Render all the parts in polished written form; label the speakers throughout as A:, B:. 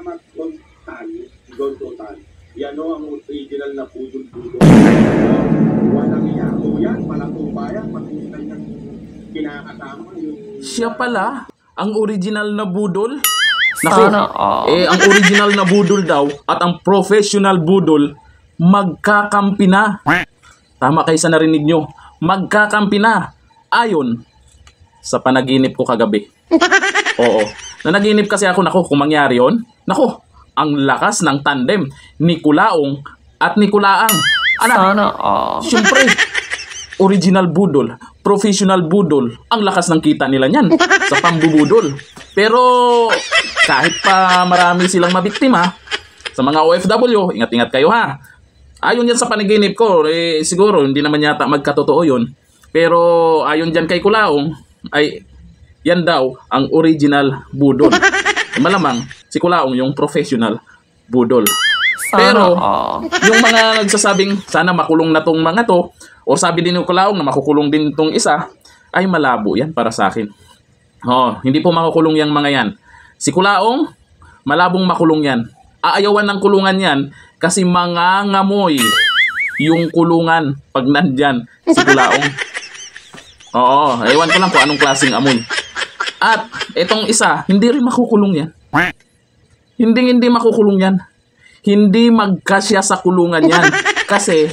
A: Salamat, Don Total. Yan o ang original na pudol-pudol. Walang iyako yan, malakong bayan, patutan ng kinakasama yung...
B: Siya pala, ang original na budol? Naku, ang original na budol daw at ang professional budol magkakampi na. Tama kayo sa narinig nyo, magkakampi na. Ayon sa panaginip ko kagabi. Oo, nanaginip kasi ako, naku, kung mangyari yun, naku, ang lakas ng tandem ni Kulaong at ni Kulaang. Siyempre, original budol, professional budol, ang lakas ng kita nila niyan sa pambubudol. Pero kahit pa marami silang mabiktima, sa mga OFW, ingat-ingat kayo ha. Ayon yan sa panaginip ko, siguro hindi naman yata magkatotoo yun. Pero ayon dyan kay Kulaong, ay yan daw ang original budol. Malamang si Kulaong yung professional budol. Pero yung mga nagsasabing sana makulong na tong mga to, o sabi din ni Kulaong na makukulong din tong isa, ay malabo yan para sa akin. Hindi po makukulong yang mga yan. Si Kulaong, malabong makulong yan. Aayawan ng kulungan yan kasi mangangamoy yung kulungan pag nandyan si Kulaong. Ewan ko lang kung anong klaseng amoy. At itong isa, hindi rin makukulong yan. Hindi makukulong yan. Hindi magkasya sa kulungan yan. Kasi,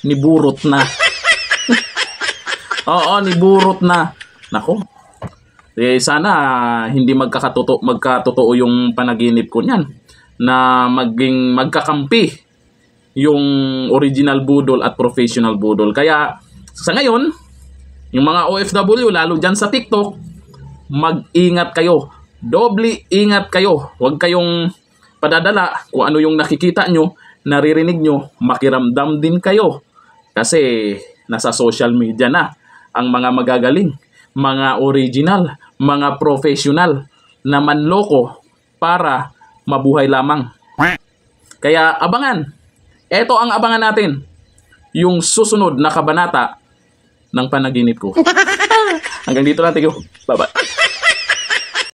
B: niburot na. Niburot na. Nako. Sana hindi magkatotoo yung panaginip ko niyan. Na magkakampi yung original budol at professional budol. Kaya, sa ngayon, yung mga OFW, lalo dyan sa TikTok, mag-ingat kayo. Doble ingat kayo. Huwag kayong padadala kung ano yung nakikita nyo, naririnig nyo, makiramdam din kayo. Kasi nasa social media na ang mga magagaling, mga original, mga professional na manloko para mabuhay lamang. Kaya abangan. Ito ang abangan natin. Yung susunod na kabanata ng panaginip ko. Hanggang dito lang. Thank you. Bye-bye.